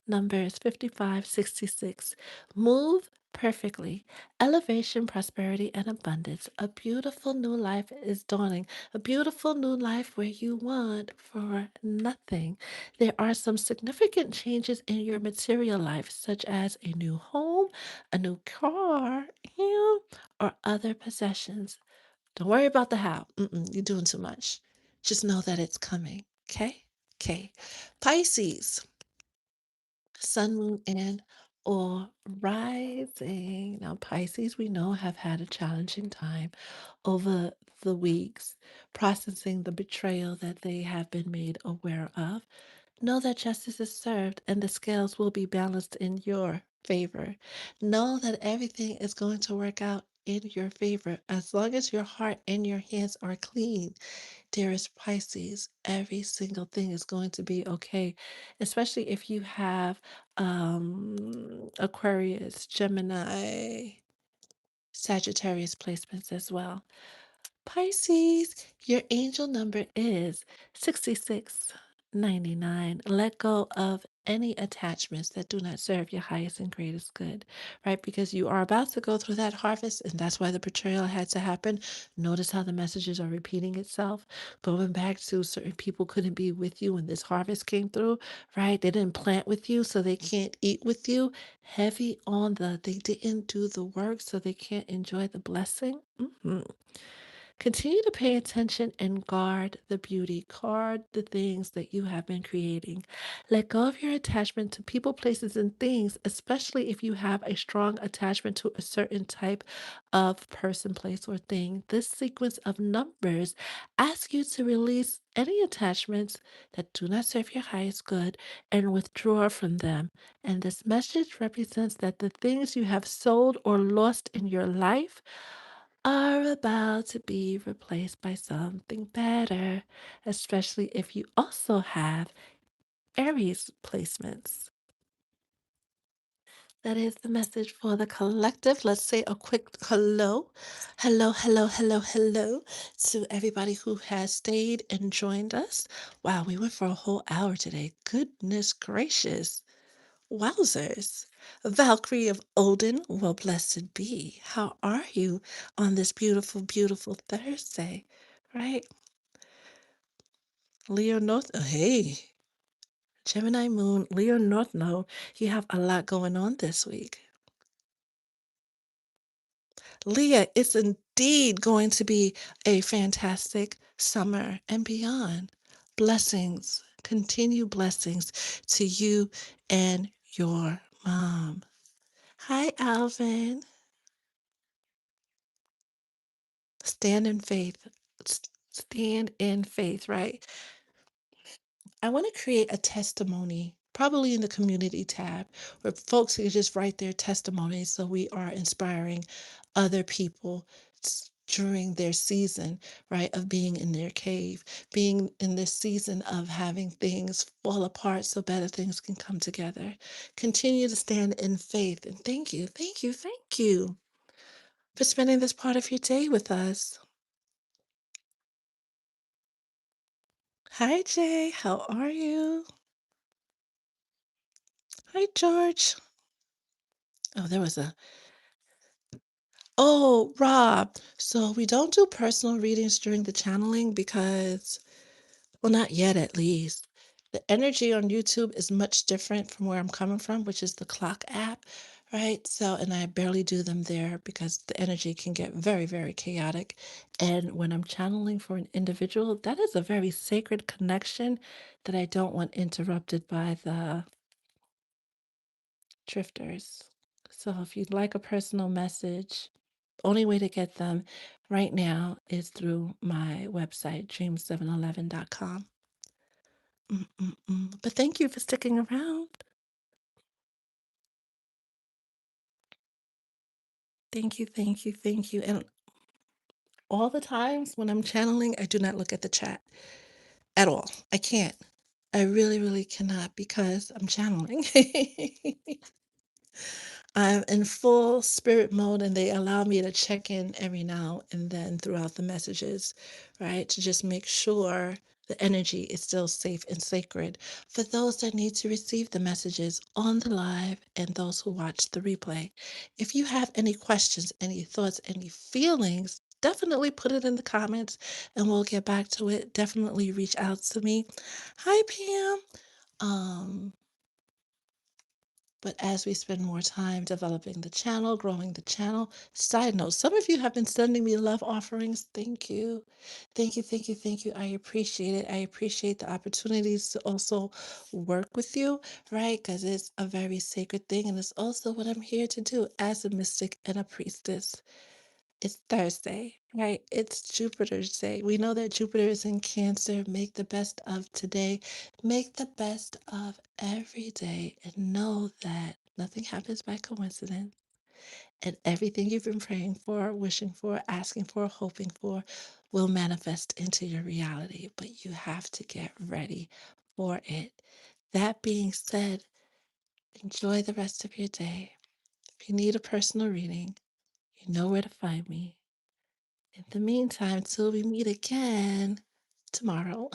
A: number is 5566. Move perfectly. Elevation, prosperity, and abundance. A beautiful new life is dawning. A beautiful new life where you want for nothing. There are some significant changes in your material life, such as a new home, a new car, or other possessions. Don't worry about the how. You're doing too much. Just know that it's coming. Okay? Okay. Pisces, sun, moon, and or rising. Now, Pisces, we know, have had a challenging time over the weeks processing the betrayal that they have been made aware of. Know that justice is served and the scales will be balanced in your favor. Know that everything is going to work out in your favor as long as your heart and your hands are clean. Dearest Pisces, every single thing is going to be okay, especially if you have Aquarius, Gemini, Sagittarius placements as well. Pisces, your angel number is 6699. Let go of any attachments that do not serve your highest and greatest good, right? Because you are about to go through that harvest, and that's why the betrayal had to happen. Notice how the messages are repeating itself, going back to certain people couldn't be with you when this harvest came through, right? They didn't plant with you, so they can't eat with you. Heavy on they didn't do the work, so they can't enjoy the blessing. Continue to pay attention and guard the beauty. Guard the things that you have been creating. Let go of your attachment to people, places, and things, especially if you have a strong attachment to a certain type of person, place, or thing. This sequence of numbers asks you to release any attachments that do not serve your highest good and withdraw from them. And this message represents that the things you have sold or lost in your life are about to be replaced by something better, especially if you also have Aries placements. That is the message for the collective. Let's say a quick hello. Hello, hello, hello, hello to everybody who has stayed and joined us. Wow, we went for a whole hour today. Goodness gracious. Wowzers. Valkyrie of Odin, well, blessed be. How are you on this beautiful, beautiful Thursday? Right? Leo North, hey, Gemini Moon, Leo North Node, you have a lot going on this week. Leah, it's indeed going to be a fantastic summer and beyond. Blessings, continue blessings to you and your mom. Hi, Alvin. Stand in faith. Stand in faith, right? I want to create a testimony, probably in the community tab, where folks can just write their testimonies so we are inspiring other people during their season, right, of being in their cave, being in this season of having things fall apart so better things can come together. Continue to stand in faith. And thank you, thank you, thank you for spending this part of your day with us. Hi, Jay. How are you? Hi, George. Oh, there was a. Oh, Rob. So we don't do personal readings during the channeling because, well, not yet at least. The energy on YouTube is much different from where I'm coming from, which is the clock app, right? So, and I barely do them there because the energy can get very, very chaotic. And when I'm channeling for an individual, that is a very sacred connection that I don't want interrupted by the drifters. So if you'd like a personal message, only way to get them right now is through my website, dream711.com. But thank you for sticking around. Thank you, thank you, thank you. And all the times when I'm channeling, I do not look at the chat at all. I can't. I really, really cannot because I'm channeling. I'm in full spirit mode and they allow me to check in every now and then throughout the messages, right? To just make sure the energy is still safe and sacred for those that need to receive the messages on the live and those who watch the replay. If you have any questions, any thoughts, any feelings, definitely put it in the comments and we'll get back to it. Definitely reach out to me. Hi, Pam. Um, but as we spend more time developing the channel, growing the channel, side note, some of you have been sending me love offerings. Thank you. Thank you, thank you, thank you. I appreciate it. I appreciate the opportunities to also work with you, right? Because it's a very sacred thing. And it's also what I'm here to do as a mystic and a priestess. It's Thursday, right? It's Jupiter's day. We know that Jupiter is in Cancer. Make the best of today. Make the best of every day and know that nothing happens by coincidence. And everything you've been praying for, wishing for, asking for, hoping for will manifest into your reality. But you have to get ready for it. That being said, enjoy the rest of your day. If you need a personal reading, you know where to find me. In the meantime, till we meet again tomorrow,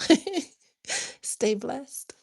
A: stay blessed.